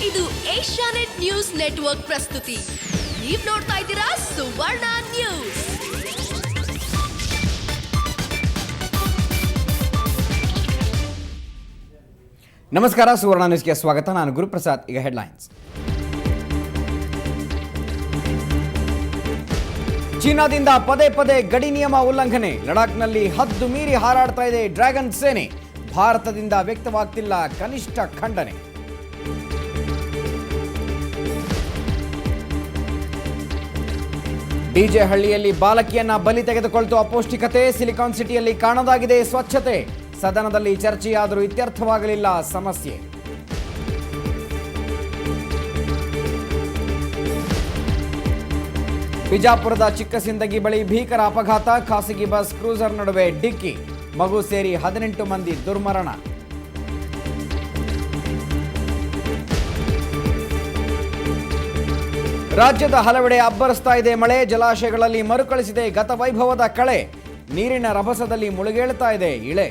ಇದು Asianet news network ಪ್ರಸ್ತುತಿ. ನೀವು ನೋಡ್ತಾ ಇದ್ದೀರಾ ಸುವರ್ಣ ನ್ಯೂಸ್. ನಮಸ್ಕಾರ, ಸುವರ್ಣ ನ್ಯೂಸ್ಗೆ ಸ್ವಾಗತ. ನಾನು ಗುರುಪ್ರಸಾದ್. ಈಗ ಹೆಡ್ಲೈನ್ಸ್. ಚೀನಾದಿಂದ ಪದೇ ಪದೇ ಗಡಿ ನಿಯಮ ಉಲ್ಲಂಘನೆ. ಲಡಾಖ್ನಲ್ಲಿ ಹದ್ದು ಮೀರಿ ಹಾರಾಡ್ತಾ ಇದೆ ಡ್ರ್ಯಾಗನ್ ಸೇನೆ. ಭಾರತದಿಂದ ವ್ಯಕ್ತವಾಗ್ತಿಲ್ಲ ಕನಿಷ್ಠ ಖಂಡನೆ. ಡಿಜೆ ಹಳ್ಳಿಯಲ್ಲಿ ಬಾಲಕಿಯನ್ನ ಬಲಿ ತೆಗೆದುಕೊಳ್ತು ಅಪೌಷ್ಟಿಕತೆ. ಸಿಲಿಕಾನ್ ಸಿಟಿಯಲ್ಲಿ ಕಾಣದಾಗಿದೆ ಸ್ವಚ್ಛತೆ. ಸದನದಲ್ಲಿ ಚರ್ಚೆಯಾದರೂ ಇತ್ಯರ್ಥವಾಗಲಿಲ್ಲ ಸಮಸ್ಯೆ. ಬಿಜಾಪುರದ ಚಿಕ್ಕಸಿಂದಗಿ ಬಳಿ ಭೀಕರ ಅಪಘಾತ. ಖಾಸಗಿ ಬಸ್ ಕ್ರೂಸರ್ ನಡುವೆ ಡಿಕ್ಕಿ. ಮಗು ಸೇರಿ 18 ಮಂದಿ ದುರ್ಮರಣ. ರಾಜ್ಯದ ಹಲವೆಡೆ ಅಬ್ಬರಿಸ್ತಾ ಇದೆ ಮಳೆ. ಜಲಾಶಯಗಳಲ್ಲಿ ಮರುಕಳಿಸಿದೆ ಗತವೈಭವದ ಕಳೆ. ನೀರಿನ ರಭಸದಲ್ಲಿ ಮುಳುಗೇಳ್ತಾ ಇದೆ ಇಳೆ.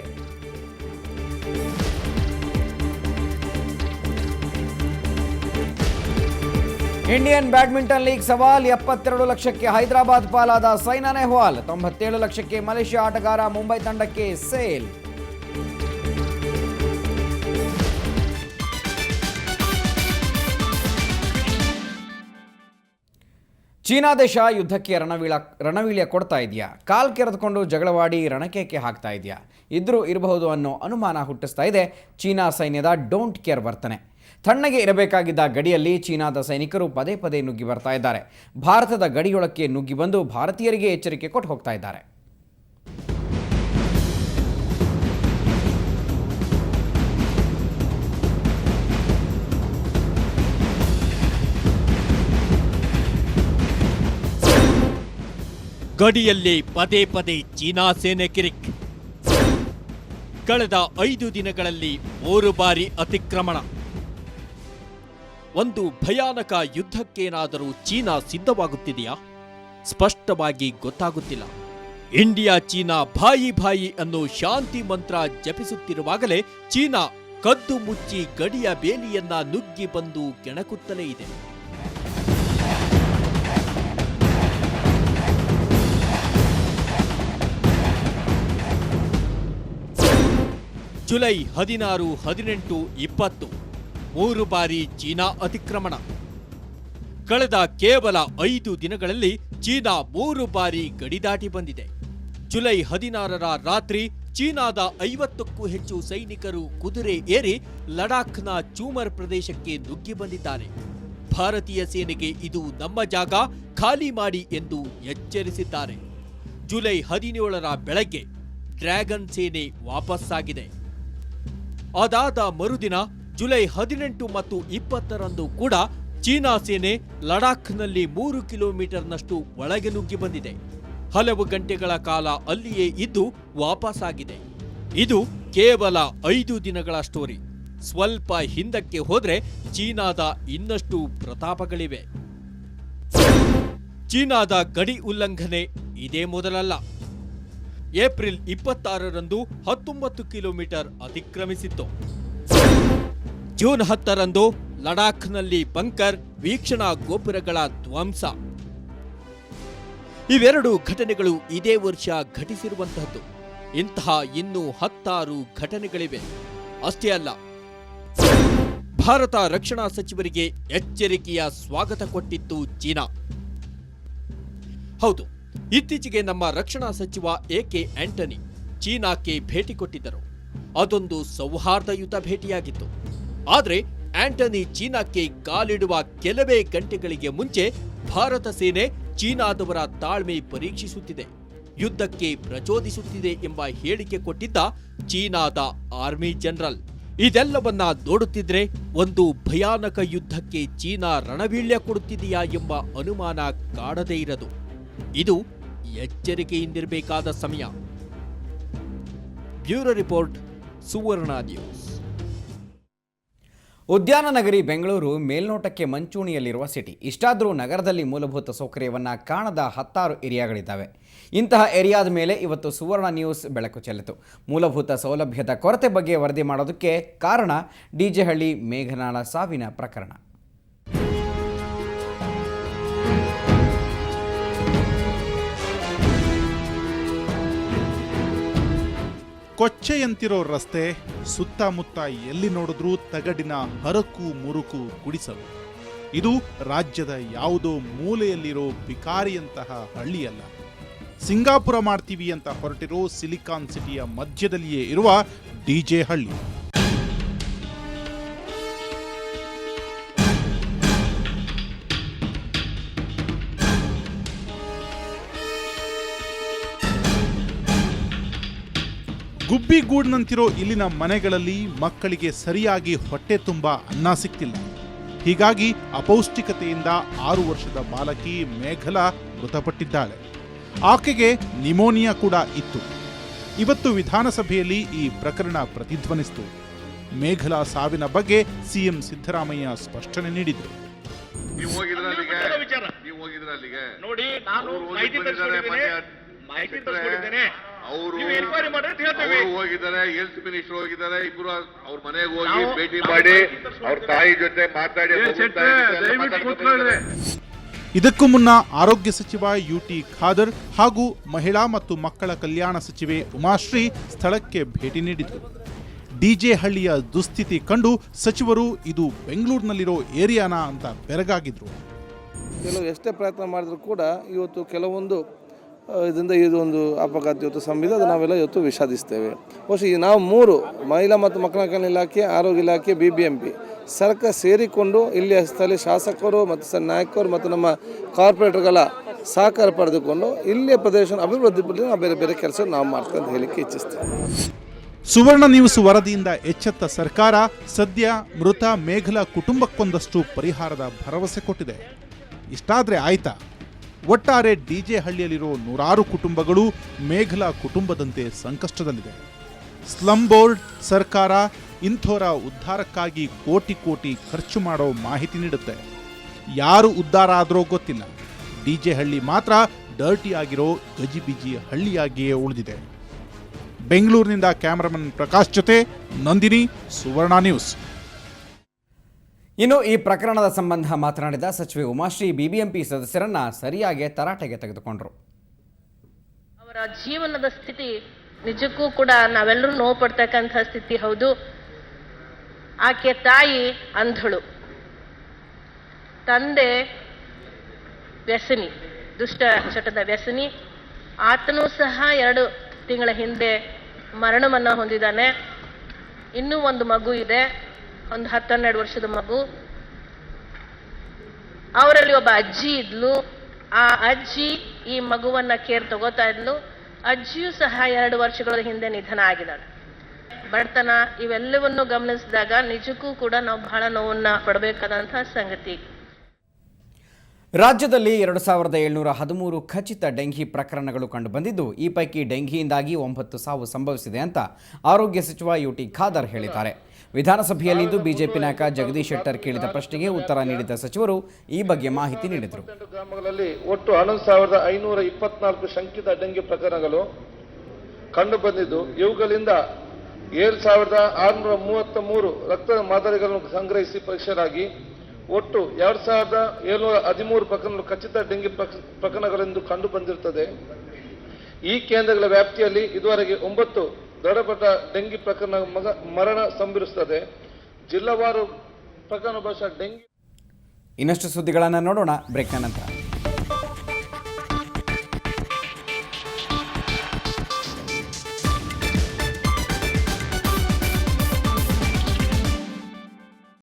ಇಂಡಿಯನ್ ಬ್ಯಾಡ್ಮಿಂಟನ್ ಲೀಗ್ ಸವಾಲ್. 72 ಲಕ್ಷಕ್ಕೆ ಹೈದರಾಬಾದ್ ಪಾಲಾದ ಸೈನಾ ನೆಹ್ವಾಲ್. 97 ಲಕ್ಷಕ್ಕೆ ಮಲೇಷ್ಯಾ ಆಟಗಾರ ಮುಂಬೈ ತಂಡಕ್ಕೆ ಸೇಲ್. ಚೀನಾ ದೇಶ ಯುದ್ಧಕ್ಕೆ ರಣವೀಳ್ಯ ಕೊಡ್ತಾ ಇದೆಯಾ? ಕಾಲ್ ಕೆರೆದುಕೊಂಡು ಜಗಳವಾಡಿ ರಣಕೇಕೆ ಹಾಕ್ತಾ ಇದೆಯಾ? ಇದ್ರೂ ಇರಬಹುದು ಅನ್ನೋ ಅನುಮಾನ ಹುಟ್ಟಿಸ್ತಾ ಇದೆ ಚೀನಾ ಸೈನ್ಯದ ಡೋಂಟ್ ಕೇರ್ ವರ್ತನೆ. ತಣ್ಣಗೆ ಇರಬೇಕಾಗಿದ್ದ ಗಡಿಯಲ್ಲಿ ಚೀನಾದ ಸೈನಿಕರು ಪದೇ ಪದೇ ನುಗ್ಗಿ ಬರ್ತಾ ಇದ್ದಾರೆ. ಭಾರತದ ಗಡಿಯೊಳಕ್ಕೆ ನುಗ್ಗಿ ಬಂದು ಭಾರತೀಯರಿಗೆ ಎಚ್ಚರಿಕೆ ಕೊಟ್ಟು ಹೋಗ್ತಾ ಇದ್ದಾರೆ. ಗಡಿಯಲ್ಲಿ ಪದೇ ಪದೇ ಚೀನಾ ಸೇನೆ ಕಿರಿಕ್. ಕಳೆದ 5 ದಿನಗಳಲ್ಲಿ 3 ಬಾರಿ ಅತಿಕ್ರಮಣ. ಒಂದು ಭಯಾನಕ ಯುದ್ಧಕ್ಕೇನಾದರೂ ಚೀನಾ ಸಿದ್ಧವಾಗುತ್ತಿದೆಯಾ? ಸ್ಪಷ್ಟವಾಗಿ ಗೊತ್ತಾಗುತ್ತಿಲ್ಲ. ಇಂಡಿಯಾ ಚೀನಾ ಭಾಯಿ ಭಾಯಿ ಅನ್ನೋ ಶಾಂತಿ ಮಂತ್ರ ಜಪಿಸುತ್ತಿರುವಾಗಲೇ ಚೀನಾ ಕದ್ದು ಮುಚ್ಚಿ ಗಡಿಯ ಬೇಲಿಯನ್ನ ನುಗ್ಗಿ ಬಂದು ಕೆಣಕುತ್ತಲೇ ಇದೆ. ಜುಲೈ 16, 18, 20 3 ಬಾರಿ ಚೀನಾ ಅತಿಕ್ರಮಣ. ಕಳೆದ ಕೇವಲ 5 ದಿನಗಳಲ್ಲಿ ಚೀನಾ 3 ಬಾರಿ ಗಡಿ ದಾಟಿ ಬಂದಿದೆ. ಜುಲೈ 16ರ ರಾತ್ರಿ ಚೀನಾದ 50ಕ್ಕೂ ಹೆಚ್ಚು ಸೈನಿಕರು ಕುದುರೆ ಏರಿ ಲಡಾಖ್ನ ಚೂಮರ್ ಪ್ರದೇಶಕ್ಕೆ ನುಗ್ಗಿ ಬಂದಿದ್ದಾರೆ. ಭಾರತೀಯ ಸೇನೆಗೆ ಇದು ನಮ್ಮ ಜಾಗ, ಖಾಲಿ ಮಾಡಿ ಎಂದು ಎಚ್ಚರಿಸಿದ್ದಾರೆ. ಜುಲೈ 17ರ ಬೆಳಗ್ಗೆ ಡ್ರ್ಯಾಗನ್ ಸೇನೆ ವಾಪಸ್ಸಾಗಿದೆ. ಅದಾದ ಮರುದಿನ ಜುಲೈ 18 ಮತ್ತು 20ರಂದು ಕೂಡ ಚೀನಾ ಸೇನೆ ಲಡಾಖ್ನಲ್ಲಿ 3 ಕಿಲೋಮೀಟರ್ನಷ್ಟು ಒಳಗೆ ನುಗ್ಗಿ ಬಂದಿದೆ. ಹಲವು ಗಂಟೆಗಳ ಕಾಲ ಅಲ್ಲಿಯೇ ಇದ್ದು ವಾಪಸ್ಸಾಗಿದೆ. ಇದು ಕೇವಲ 5 ದಿನಗಳ ಸ್ಟೋರಿ. ಸ್ವಲ್ಪ ಹಿಂದಕ್ಕೆ ಹೋದ್ರೆ ಚೀನಾದ ಇನ್ನಷ್ಟು ಪ್ರತಾಪಗಳಿವೆ. ಚೀನಾದ ಗಡಿ ಉಲ್ಲಂಘನೆ ಇದೇ ಮೊದಲಲ್ಲ. ಏಪ್ರಿಲ್ 26ರಂದು 19 ಕಿಲೋಮೀಟರ್ ಅತಿಕ್ರಮಿಸಿತ್ತು. ಜೂನ್ 10ರಂದು ಲಡಾಖ್ನಲ್ಲಿ ಬಂಕರ್, ವೀಕ್ಷಣಾ ಗೋಪುರಗಳ ಧ್ವಂಸ. ಇವೆರಡು ಘಟನೆಗಳು ಇದೇ ವರ್ಷ ಘಟಿಸಿರುವಂತಹದ್ದು. ಇಂತಹ ಇನ್ನೂ 10 ಘಟನೆಗಳಿವೆ. ಅಷ್ಟೇ ಅಲ್ಲ, ಭಾರತ ರಕ್ಷಣಾ ಸಚಿವರಿಗೆ ಎಚ್ಚರಿಕೆಯ ಸ್ವಾಗತ ಕೊಟ್ಟಿತ್ತು ಚೀನಾ. ಹೌದು, ಇತ್ತೀಚೆಗೆ ನಮ್ಮ ರಕ್ಷಣಾ ಸಚಿವ ಎಕೆ ಆಂಟನಿ ಚೀನಾಕ್ಕೆ ಭೇಟಿ ಕೊಟ್ಟಿದ್ದರು. ಅದೊಂದು ಸೌಹಾರ್ದಯುತ ಭೇಟಿಯಾಗಿತ್ತು. ಆದರೆ ಆಂಟನಿ ಚೀನಾಕ್ಕೆ ಕಾಲಿಡುವ ಕೆಲವೇ ಗಂಟೆಗಳಿಗೆ ಮುಂಚೆ ಭಾರತ ಸೇನೆ ಚೀನಾದವರ ತಾಳ್ಮೆ ಪರೀಕ್ಷಿಸುತ್ತಿದೆ, ಯುದ್ಧಕ್ಕೆ ಪ್ರಚೋದಿಸುತ್ತಿದೆ ಎಂಬ ಹೇಳಿಕೆ ಕೊಟ್ಟಿದ್ದ ಚೀನಾದ ಆರ್ಮಿ ಜನರಲ್. ಇದೆಲ್ಲವನ್ನ ನೋಡುತ್ತಿದ್ರೆ ಒಂದು ಭಯಾನಕ ಯುದ್ಧಕ್ಕೆ ಚೀನಾ ರಣವೀಳ್ಯ ಕೊಡುತ್ತಿದೆಯಾ ಎಂಬ ಅನುಮಾನ ಕಾಡದೇ ಇರದು. ಇದು ಎಚ್ಚರಿಕೆಯಿಂದಿರಬೇಕಾದ ಸಮಯ. ಬ್ಯೂರೋ ರಿಪೋರ್ಟ್, ಸುವರ್ಣ ನ್ಯೂಸ್. ಉದ್ಯಾನ ನಗರಿ ಬೆಂಗಳೂರು ಮೇಲ್ನೋಟಕ್ಕೆ ಮಂಚೂಣಿಯಲ್ಲಿರುವ ಸಿಟಿ. ಇಷ್ಟಾದರೂ ನಗರದಲ್ಲಿ ಮೂಲಭೂತ ಸೌಕರ್ಯವನ್ನು ಕಾಣದ 10 ಏರಿಯಾಗಳಿದ್ದಾವೆ. ಇಂತಹ ಏರಿಯಾದ ಮೇಲೆ ಇವತ್ತು ಸುವರ್ಣ ನ್ಯೂಸ್ ಬೆಳಕು ಚೆಲ್ಲಿತು. ಮೂಲಭೂತ ಸೌಲಭ್ಯದ ಕೊರತೆ ಬಗ್ಗೆ ವರದಿ ಮಾಡೋದಕ್ಕೆ ಕಾರಣ ಡಿಜೆ ಹಳ್ಳಿ ಮೇಘನಾಳ ಸಾವಿನ ಪ್ರಕರಣ. ಕೊಚ್ಚೆಯಂತಿರೋ ರಸ್ತೆ, ಸುತ್ತಮುತ್ತ ಎಲ್ಲಿ ನೋಡಿದ್ರೂ ತಗಡಿನ ಹರಕು ಮುರುಕು ಗುಡಿಸಲು. ಇದು ರಾಜ್ಯದ ಯಾವುದೋ ಮೂಲೆಯಲ್ಲಿರೋ ಬಿಕಾರಿಯಂತಹ ಹಳ್ಳಿಯಲ್ಲ. ಸಿಂಗಾಪುರ ಮಾಡ್ತೀವಿ ಅಂತ ಹೊರಟಿರೋ ಸಿಲಿಕಾನ್ ಸಿಟಿಯ ಮಧ್ಯದಲ್ಲಿಯೇ ಇರುವ ಡಿಜೆ ಹಳ್ಳಿ. ಗುಬ್ಬಿಗೂಡ್ನಂತಿರೋ ಇಲ್ಲಿನ ಮನೆಗಳಲ್ಲಿ ಮಕ್ಕಳಿಗೆ ಸರಿಯಾಗಿ ಹೊಟ್ಟೆ ತುಂಬ ಅನ್ನ ಸಿಗ್ತಿಲ್ಲ. ಹೀಗಾಗಿ ಅಪೌಷ್ಟಿಕತೆಯಿಂದ 6 ವರ್ಷದ ಬಾಲಕಿ ಮೇಘಲಾ ಮೃತಪಟ್ಟಿದ್ದಾಳೆ. ಆಕೆಗೆ ನಿಮೋನಿಯಾ ಕೂಡ ಇತ್ತು. ಇವತ್ತು ವಿಧಾನಸಭೆಯಲ್ಲಿ ಈ ಪ್ರಕರಣ ಪ್ರತಿಧ್ವನಿಸಿತು. ಮೇಘಲಾ ಸಾವಿನ ಬಗ್ಗೆ ಸಿಎಂ ಸಿದ್ದರಾಮಯ್ಯ ಸ್ಪಷ್ಟನೆ ನೀಡಿದರು. ಹೋಗಿದ್ದಾರೆ, ಹೆಲ್ತ್ ಮಿನಿಸ್ಟರ್ ಹೋಗಿದ್ದಾರೆ, ಇಬ್ರು ಅವ್ರ ಮನೆಗೆ ಹೋಗಿ ಭೇಟಿ ಮಾಡಿ ಅವ್ರ ತಾಯಿ ಜೊತೆ ಮಾತಾಡಿ. ಇದಕ್ಕೂ ಮುನ್ನ ಆರೋಗ್ಯ ಸಚಿವ ಯುಟಿ ಖಾದರ್ ಹಾಗೂ ಮಹಿಳಾ ಮತ್ತು ಮಕ್ಕಳ ಕಲ್ಯಾಣ ಸಚಿವೆ ಉಮಾಶ್ರೀ ಸ್ಥಳಕ್ಕೆ ಭೇಟಿ ನೀಡಿದ್ರು. ಡಿಜೆ ಹಳ್ಳಿಯ ದುಸ್ಥಿತಿ ಕಂಡು ಸಚಿವರು ಇದು ಬೆಂಗಳೂರಿನಲ್ಲಿರೋ ಏರಿಯಾನಾ ಅಂತ ಬೆರಗಾಗಿದ್ರು. ಕೆಲವು ಎಷ್ಟೇ ಪ್ರಯತ್ನ ಮಾಡಿದ್ರು ಕೂಡ ಇವತ್ತು ಕೆಲವೊಂದು ಇದರಿಂದ ಇದೊಂದು ಅಪಘಾತ ಇವತ್ತು ಸಂಬಿದ್ದು ಅದು ನಾವೆಲ್ಲ ಇವತ್ತು ವಿಷಾದಿಸ್ತೇವೆ. ಬಹುಶಃ ನಾವು 3 ಮಹಿಳಾ ಮತ್ತು ಮಕ್ಕಳ ಕಲ್ಯಾಣ ಇಲಾಖೆ, ಆರೋಗ್ಯ ಇಲಾಖೆ, BBMP ಸರ್ಕಾರ ಸೇರಿಕೊಂಡು ಇಲ್ಲಿಯ ಸ್ಥಳೀಯ ಶಾಸಕರು ಮತ್ತು ನಾಯಕರು ಮತ್ತು ನಮ್ಮ ಕಾರ್ಪೊರೇಟರ್ಗಳ ಸಹಕಾರ ಪಡೆದುಕೊಂಡು ಇಲ್ಲಿಯ ಪ್ರದೇಶ ಅಭಿವೃದ್ಧಿ ನಾವು ಬೇರೆ ಬೇರೆ ಕೆಲಸ ನಾವು ಮಾಡ್ತೀವಿ ಅಂತ ಹೇಳಿಕ್ಕೆ ಇಚ್ಛಿಸ್ತೇವೆ. ಸುವರ್ಣ ನ್ಯೂಸ್ ವರದಿಯಿಂದ ಎಚ್ಚೆತ್ತ ಸರ್ಕಾರ ಸದ್ಯ ಮೃತ ಮೇಘಲಾ ಕುಟುಂಬಕ್ಕೊಂದಷ್ಟು ಪರಿಹಾರದ ಭರವಸೆ ಕೊಟ್ಟಿದೆ. ಇಷ್ಟಾದ್ರೆ ಆಯ್ತಾ? ಒಟ್ಟಾರೆ ಡಿಜೆ ಹಳ್ಳಿಯಲ್ಲಿರೋ 100 ಕುಟುಂಬಗಳು ಮೇಘಲಾ ಕುಟುಂಬದಂತೆ ಸಂಕಷ್ಟದಲ್ಲಿದೆ. ಸ್ಲಂ ಬೋರ್ಡ್, ಸರ್ಕಾರ ಇಂಥೋರ ಉದ್ಧಾರಕ್ಕಾಗಿ ಕೋಟಿ ಕೋಟಿ ಖರ್ಚು ಮಾಡೋ ಮಾಹಿತಿ ನೀಡುತ್ತೆ. ಯಾರು ಉದ್ಧಾರ ಆದ್ರೋ ಗೊತ್ತಿಲ್ಲ. ಡಿಜೆ ಹಳ್ಳಿ ಮಾತ್ರ ಡರ್ಟಿ ಆಗಿರೋ ಗಜಿಬಿಜಿ ಹಳ್ಳಿಯಾಗಿಯೇ ಉಳಿದಿದೆ. ಬೆಂಗಳೂರಿನಿಂದ ಕ್ಯಾಮರಾಮನ್ ಪ್ರಕಾಶ್ ಜೊತೆ ನಂದಿನಿ, ಸುವರ್ಣ ನ್ಯೂಸ್. ಇನ್ನು ಈ ಪ್ರಕರಣದ ಸಂಬಂಧ ಮಾತನಾಡಿದ ಸಚಿವೆ ಉಮಾಶ್ರೀ BBMP ಸದಸ್ಯರನ್ನ ಸರಿಯಾಗಿ ತರಾಟೆಗೆ ತೆಗೆದುಕೊಂಡರು. ಅವರ ಜೀವನದ ಸ್ಥಿತಿ ನಿಜಕ್ಕೂ ಕೂಡ ನಾವೆಲ್ಲರೂ ನೋವು ಪಡ್ತಕ್ಕಂಥ ಸ್ಥಿತಿ ಹೌದು. ಆಕೆ ತಾಯಿ ಅಂಧಳು, ತಂದೆ ವ್ಯಸನಿ, ದುಷ್ಟ ಚಟದ ವ್ಯಸನಿ. ಆತನೂ ಸಹ 2 ತಿಂಗಳ ಹಿಂದೆ ಮರಣವನ್ನ ಹೊಂದಿದ್ದಾನೆ. ಇನ್ನೂ ಒಂದು ಮಗು ಇದೆ, ಒಂದು 10-12 ವರ್ಷದ ಮಗು. ಅವರಲ್ಲಿ ಒಬ್ಬ ಅಜ್ಜಿ ಇದ್ಲು. ಆ ಅಜ್ಜಿ ಈ ಮಗುವನ್ನ ಕೇರ್ ತಗೋತಾ ಇದ್ಲು. ಅಜ್ಜಿಯೂ ಸಹ 2 ವರ್ಷಗಳ ಹಿಂದೆ ನಿಧನ ಆಗಿದ್ದಾಳೆ. ಬಡತನ ಇವೆಲ್ಲವನ್ನು ಗಮನಿಸಿದಾಗ ನಿಜಕ್ಕೂ ಕೂಡ ನಾವು ಬಹಳ ನೋವನ್ನ ಪಡಬೇಕಾದಂತಹ ಸಂಗತಿ. ರಾಜ್ಯದಲ್ಲಿ 2713 ಖಚಿತ ಡೆಂಘಿ ಪ್ರಕರಣಗಳು ಕಂಡುಬಂದಿದ್ದು, ಈ ಪೈಕಿ ಡೆಂಘಿಯಿಂದಾಗಿ 9 ಸಾವು ಸಂಭವಿಸಿದೆ ಅಂತ ಆರೋಗ್ಯ ಸಚಿವ ಯುಟಿ ಖಾದರ್ ಹೇಳಿದ್ದಾರೆ. ವಿಧಾನಸಭೆಯಲ್ಲಿಂದು ಬಿಜೆಪಿ ನಾಯಕ ಜಗದೀಶ್ ಶೆಟ್ಟರ್ ಕೇಳಿದ ಪ್ರಶ್ನೆಗೆ ಉತ್ತರ ನೀಡಿದ ಸಚಿವರು ಈ ಬಗ್ಗೆ ಮಾಹಿತಿ ನೀಡಿದರು. ಗ್ರಾಮಗಳಲ್ಲಿ ಒಟ್ಟು 11524 ಶಂಕಿತ ಡೆಂಗಿ ಪ್ರಕರಣಗಳು ಕಂಡುಬಂದಿದ್ದು, ಇವುಗಳಿಂದ 7633 ರಕ್ತ ಮಾದರಿಗಳನ್ನು ಸಂಗ್ರಹಿಸಿ ಪರೀಕ್ಷೆಯಾಗಿ ಒಟ್ಟು 2713 ಪ್ರಕರಣಗಳು ಖಚಿತ ಡೆಂಗಿ ಪ್ರಕರಣಗಳೆಂದು ಕಂಡು ಬಂದಿರುತ್ತದೆ. ಈ ಕೇಂದ್ರಗಳ ವ್ಯಾಪ್ತಿಯಲ್ಲಿ ಇದುವರೆಗೆ 9 ದೃಢಪಟ್ಟ ಡೆಂಗಿ ಪ್ರಕರಣ ಮರಣ ಸಂಭವಿಸುತ್ತದೆ. ಜಿಲ್ಲಾವಾರು ಪ್ರಕರಣ ಬಹುಶಃ ಡೆಂಗಿ. ಇನ್ನಷ್ಟು ಸುದ್ದಿಗಳನ್ನು ನೋಡೋಣ ಬ್ರೇಕ್ನ ನಂತರ.